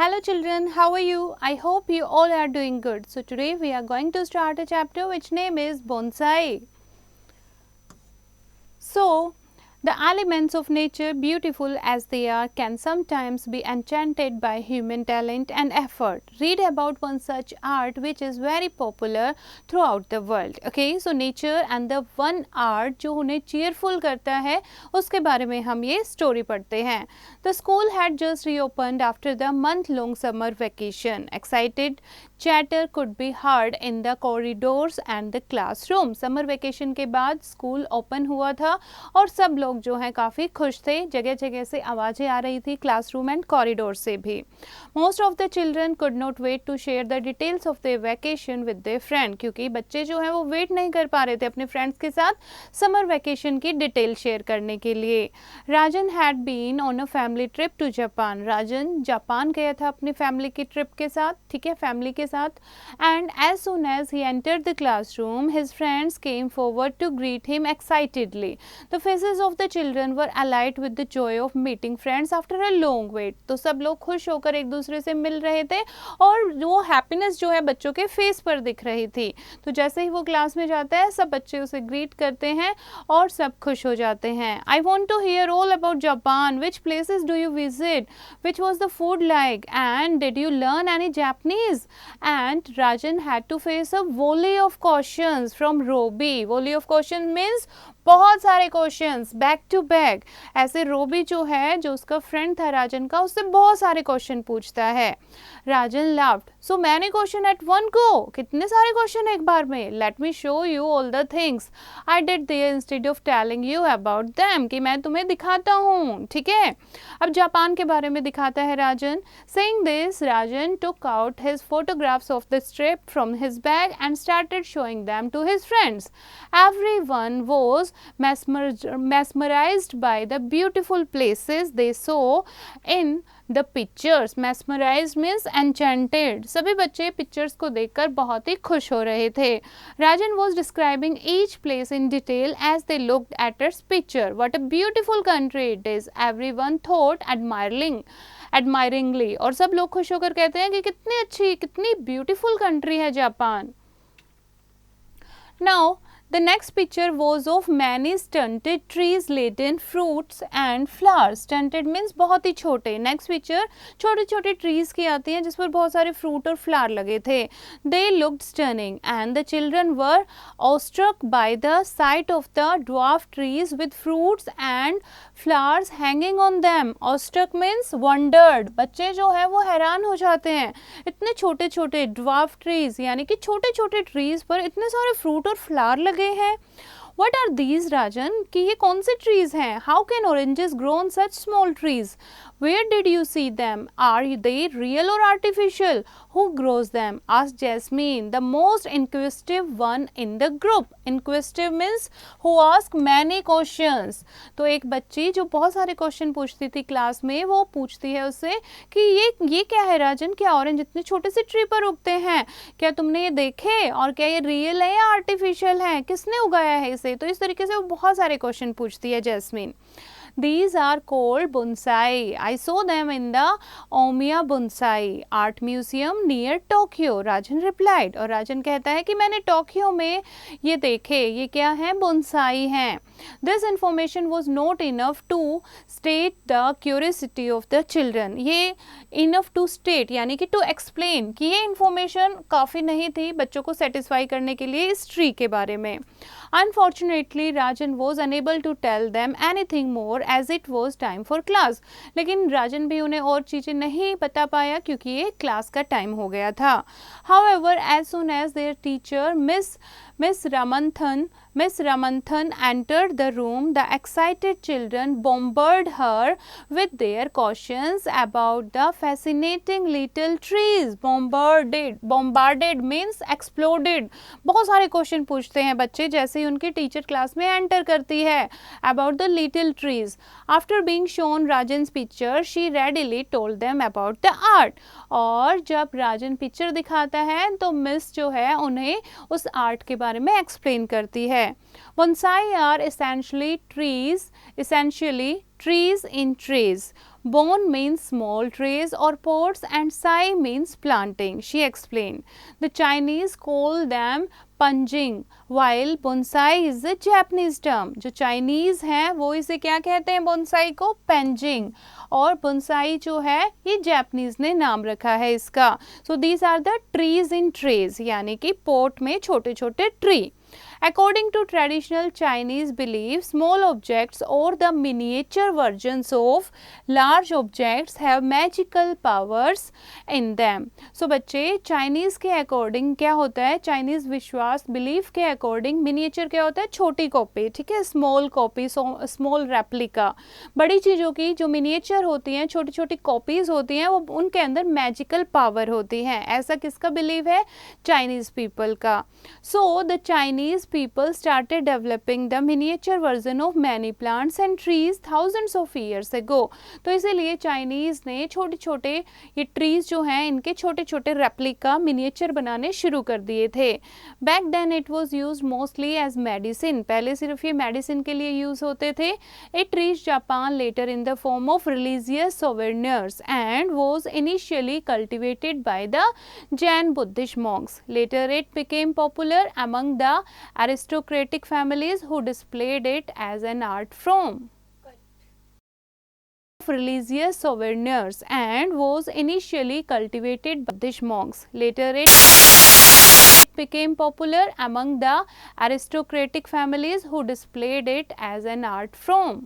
Hello children, how are you? I hope you all are doing good. So today we are going to start a chapter which name is bonsai. So the elements of nature, beautiful as they are, can sometimes be enchanted by human talent and effort. Read about one such art which is very popular throughout the world. Okay, so nature and the one art जो उन्हें cheerful करता है उसके बारे में हम ये story पढ़ते हैं. The school had just reopened after the month-long summer vacation. Excited chatter could be heard in the corridors and the classroom. Summer vacation के बाद स्कूल ओपन हुआ था और सब लोग जो हैं काफ़ी खुश थे. जगह जगह से आवाज़ें आ रही थी क्लासरूम एंड कॉरिडोर से भी. Most of the children could not wait to share the details of their vacation with their friend, क्योंकि बच्चे जो हैं वो वेट नहीं कर पा रहे थे अपने फ्रेंड्स के साथ समर वैकेशन की डिटेल शेयर करने के लिए. Rajan had been on a family trip to Japan. Rajan Japan गया था अपनी फैमिली की ट्रिप के साथ, ठीक है, फैमिली के साथ. And as soon as he entered the classroom his friends came forward to greet him excitedly. The faces of the children were alight with the joy of meeting friends after a long wait. तो सब लोग खुश होकर एक दूसरे से मिल रहे थे और वो हैप्पीनेस जो है बच्चों के फेस पर दिख रही थी. तो जैसे ही वो क्लास में जाता है सब बच्चे उसे ग्रीट करते हैं और सब खुश हो जाते हैं. I want to hear all about Japan. Which places do you visit? Which was the food like? And did you learn any Japanese? And Rajan had to face a volley of questions from Robi. Volley of questions means बहुत सारे questions back to back. ऐसे रोबी जो है, जो उसका friend था राजन का, उससे बहुत सारे क्वेश्चन पूछता है. Rajan laughed. So many questions at one go. कितने सारे क्वेश्चन एक बार में. Let me show you all the things I did there instead of telling you about them, कि मैं तुम्हें दिखाता हूँ. ठीक है, अब जापान के बारे में दिखाता है Rajan. Saying this Rajan took out his photographs of the trip from his bag and started showing them to his friends. Everyone was mesmerized by the beautiful places they saw in the pictures. Mesmerized means enchanted. सभी बच्चे pictures को देखकर बहुत ही खुश हो रहे थे. Rajan was describing each place in detail as they looked at its picture. What a beautiful country it is, everyone thought admiringly. और सब लोग खुश होकर कहते हैं कि कितनी अच्छी, कितनी ब्यूटीफुल कंट्री है Japan. Now the next picture was of many stunted trees laden fruits and flowers. Stunted means बहुत ही छोटे. Next picture छोटे छोटे trees की आती हैं जिस पर बहुत सारे fruit और flower लगे थे. They looked stunning and the children were awestruck by the sight of the dwarf trees with fruits and flowers hanging on them. Awestruck means wondered. बच्चे जो है वो हैरान हो जाते हैं. इतने छोटे छोटे dwarf trees यानी कि छोटे छोटे trees पर इतने सारे fruit और flower लगे हैं. What are these, Rajan? कि ये कौन से trees हैं? How can oranges grow on such small trees? Where did you see them? Are they real or artificial? Who grows them? Asked Jasmine, the most inquisitive one in the group. Inquisitive means who ask many questions. तो एक बच्ची जो बहुत सारे question पूछती थी class में, वो पूछती है उससे कि ये क्या है राजन, क्या ऑरेंज इतने छोटे से ट्री पर उगते हैं, क्या तुमने ये देखे, और क्या ये रियल है या आर्टिफिशियल है, किसने उगाया है इसे. तो इस तरीके से वो बहुत सारे क्वेश्चन पूछती है jasmine. These are called bonsai. I saw them in the Omiya Bonsai Art Museum near Tokyo. Rajan replied. और राजन कहता है कि मैंने टोक्यो में ये देखे. ये क्या है? बोनसाई हैं. This information was not enough to state the curiosity of the children. ये enough to state यानी कि to explain कि ये information काफ़ी नहीं थी बच्चों को satisfy करने के लिए इस ट्री के बारे में. Unfortunately, Rajan was unable to tell them anything more as it was time for class. लेकिन राजन भी उन्हें और चीज़ें नहीं बता पाया क्योंकि ये क्लास का टाइम हो गया था. However, as soon as their teacher Miss Ramanthan entered the room, the excited children bombarded her with their questions about the fascinating little trees. Bombarded means exploded. बहुत सारे क्वेश्चन पूछते हैं बच्चे जैसे ही उनकी टीचर क्लास में एंटर करती है. About the little trees. After being shown Rajan's picture, she readily told them about the art. और जब राजन पिक्चर दिखाता है तो मिस जो है उन्हें उस आर्ट के बारे में एक्सप्लेन करती है. है। Bonsai are essentially trees in trees. Bon means small trees or pots and sai means planting, she explained. The Chinese call them पंजिंग while bonsai is a Japanese term. जो Chinese हैं वो इसे क्या कहते हैं bonsai को? पंजिंग। और bonsai जो है ये Japanese ने नाम रखा है इसका। So these are the trees in trays, यानी कि पोट में छोटे छोटे tree. According to traditional Chinese belief, small objects or the miniature versions of large objects have magical powers in them. So बच्चे Chinese के according क्या होता है? Chinese विश्वास belief के according miniature क्या होता है? छोटी कॉपी, ठीक है, small copy, small replica। बड़ी चीज़ों की जो miniature होती हैं, छोटी छोटी copies होती हैं, वो उनके अंदर magical power होती हैं। ऐसा किसका belief है? Chinese people का। So the Chinese people started developing the miniature version of many plants and trees thousands of years ago. तो इसीलिए चाइनीज़ ने छोटे छोटे ये ट्रीज जो हैं इनके छोटे छोटे रेप्लिका मिनिएचर बनाने शुरू कर दिए थे। Back then it was used mostly as medicine, पहले सिर्फ ये मेडिसिन के लिए यूज होते थे। It reach Japan later in the form of religious souvenirs and was initially cultivated by the Zen Buddhist monks. Later it became popular among the aristocratic families who displayed it as an art form. Religious souvenirs and was initially cultivated by Buddhist monks. Later it became popular among the aristocratic families who displayed it as an art form.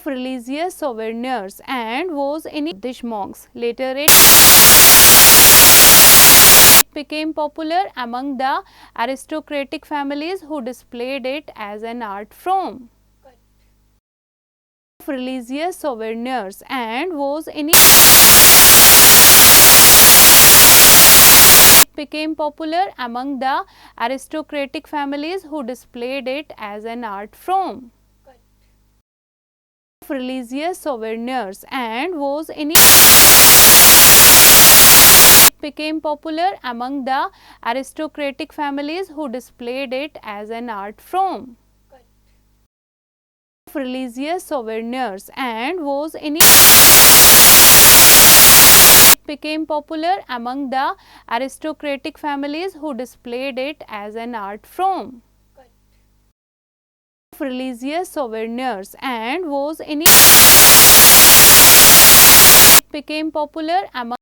Religious souvenirs and was in Buddhist monks. Later it became popular among the aristocratic families who displayed it as an art form. Religious souvenirs and was in became popular among the aristocratic families who displayed it as an art form. Religious souvenirs and was in became popular among the aristocratic families who displayed it as an art form. Religious souvenirs and was in became popular among the aristocratic families who displayed it as an art form. Religious souvenirs and was in became popular among